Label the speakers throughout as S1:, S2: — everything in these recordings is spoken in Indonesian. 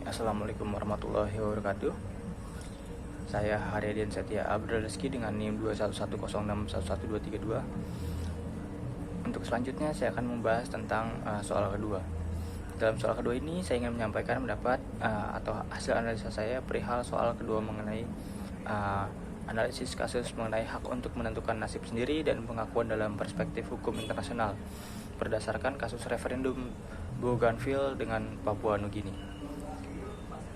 S1: Assalamualaikum warahmatullahi wabarakatuh. Saya Haryadian Setia Abdul Rizky dengan NIM 21106111232. Untuk selanjutnya saya akan membahas tentang soal kedua. Dalam soal kedua ini saya ingin menyampaikan pendapat atau hasil analisa saya perihal soal kedua mengenai analisis kasus mengenai hak untuk menentukan nasib sendiri dan pengakuan dalam perspektif hukum internasional berdasarkan kasus referendum Bougainville dengan Papua Nugini.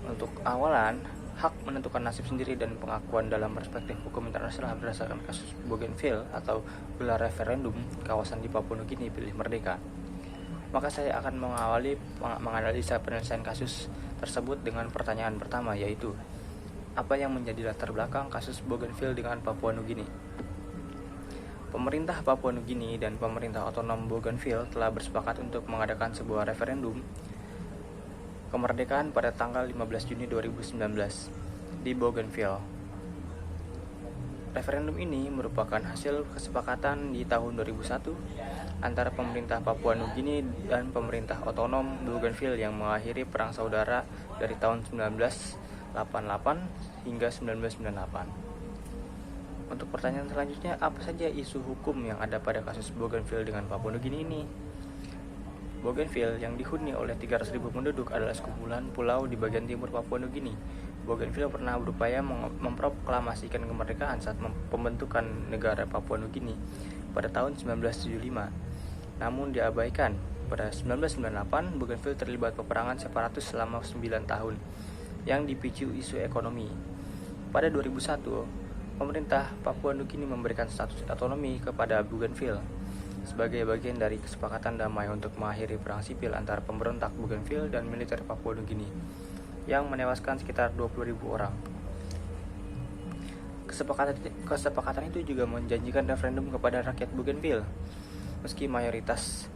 S1: Untuk awalan, hak menentukan nasib sendiri dan pengakuan dalam perspektif hukum internasional berdasarkan kasus Bougainville atau gelar referendum kawasan di Papua Nugini pilih merdeka. Maka saya akan menganalisa penyelesaian kasus tersebut dengan pertanyaan pertama, yaitu apa yang menjadi latar belakang kasus Bougainville dengan Papua Nugini. Pemerintah Papua Nugini dan pemerintah otonom Bougainville telah bersepakat untuk mengadakan sebuah referendum kemerdekaan pada tanggal 15 Juni 2019 di Bougainville. Referendum ini merupakan hasil kesepakatan di tahun 2001 antara pemerintah Papua Nugini dan pemerintah otonom Bougainville yang mengakhiri perang saudara dari tahun 1988 hingga 1998. Untuk pertanyaan selanjutnya, apa saja isu hukum yang ada pada kasus Bougainville dengan Papua Nugini ini? Bougainville yang dihuni oleh 300.000 penduduk adalah sekumpulan pulau di bagian timur Papua Nugini. Bougainville pernah berupaya memproklamasikan kemerdekaan saat pembentukan negara Papua Nugini pada tahun 1975. Namun diabaikan. Pada 1998, Bougainville terlibat peperangan separatis selama 9 tahun yang dipicu isu ekonomi. Pada 2001, pemerintah Papua Nugini memberikan status otonomi kepada Bougainville sebagai bagian dari kesepakatan damai untuk mengakhiri perang sipil antara pemberontak Bougainville dan militer Papua Nugini yang menewaskan sekitar 20.000 orang. Kesepakatan itu juga menjanjikan referendum kepada rakyat Bougainville. Meski mayoritas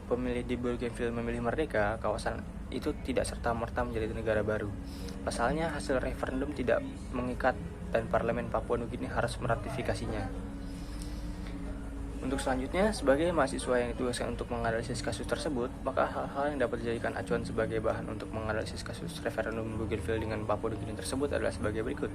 S1: pemilih di Bougainville memilih merdeka, kawasan itu tidak serta-merta menjadi negara baru. Pasalnya, hasil referendum tidak mengikat dan parlemen Papua Nugini harus meratifikasinya. Untuk selanjutnya, sebagai mahasiswa yang ditugaskan untuk menganalisis kasus tersebut, maka hal-hal yang dapat dijadikan acuan sebagai bahan untuk menganalisis kasus referendum Bougainville dengan Papua Nugini tersebut adalah sebagai berikut.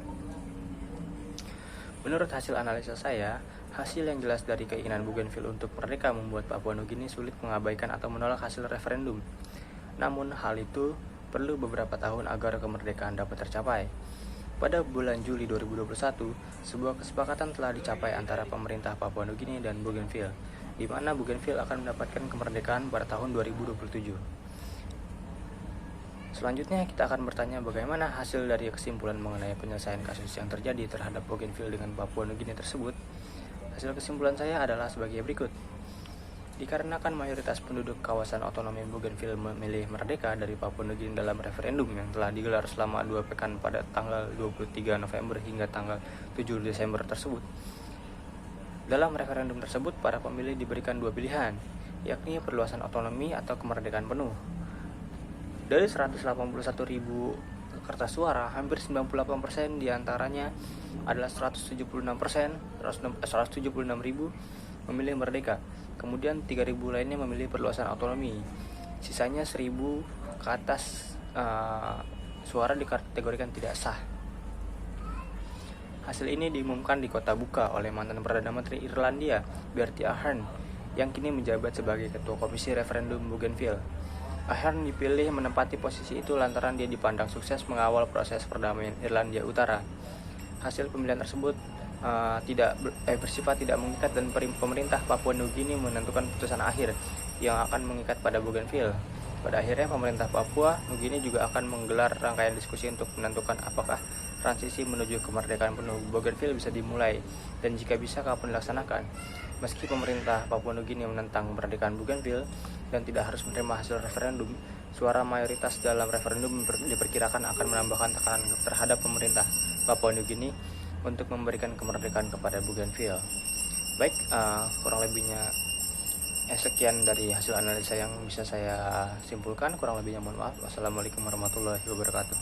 S1: Menurut hasil analisa saya, hasil yang jelas dari keinginan Bougainville untuk merdeka membuat Papua Nugini sulit mengabaikan atau menolak hasil referendum. Namun, hal itu perlu beberapa tahun agar kemerdekaan dapat tercapai. Pada bulan Juli 2021, sebuah kesepakatan telah dicapai antara pemerintah Papua Nugini dan Bougainville, di mana Bougainville akan mendapatkan kemerdekaan pada tahun 2027. Selanjutnya, kita akan bertanya bagaimana hasil dari kesimpulan mengenai penyelesaian kasus yang terjadi terhadap Bougainville dengan Papua Nugini tersebut. Hasil kesimpulan saya adalah sebagai berikut. Dikarenakan mayoritas penduduk kawasan otonomi Bougainville memilih merdeka dari Papua Nugini dalam referendum yang telah digelar selama 2 pekan pada tanggal 23 November hingga tanggal 7 Desember tersebut. Dalam referendum tersebut, para pemilih diberikan 2 pilihan, yakni perluasan otonomi atau kemerdekaan penuh. Dari 181.000 kertas suara, hampir 98% diantaranya adalah 176.000 memilih merdeka. Kemudian 3.000 lainnya memilih perluasan otonomi. Sisanya 1.000 ke atas suara dikategorikan tidak sah. Hasil ini diumumkan di Kota Buka oleh mantan Perdana Menteri Irlandia, Bertie Ahern, yang kini menjabat sebagai Ketua Komisi Referendum Bougainville. Ahern dipilih menempati posisi itu lantaran dia dipandang sukses mengawal proses perdamaian Irlandia Utara. Hasil pemilihan tersebut bersifat tidak mengikat dan pemerintah Papua Nugini menentukan putusan akhir yang akan mengikat pada Bougainville. Pada akhirnya, pemerintah Papua Nugini juga akan menggelar rangkaian diskusi untuk menentukan apakah transisi menuju kemerdekaan penuh Bougainville bisa dimulai dan jika bisa kapan dilaksanakan. Meski pemerintah Papua Nugini menentang kemerdekaan Bougainville dan tidak harus menerima hasil referendum, suara mayoritas dalam referendum diperkirakan akan menambahkan tekanan terhadap pemerintah Papua Nugini untuk memberikan kemerdekaan kepada Bougainville. Baik, kurang lebihnya sekian dari hasil analisa yang bisa saya simpulkan. Kurang lebihnya mohon maaf. Wassalamualaikum warahmatullahi wabarakatuh.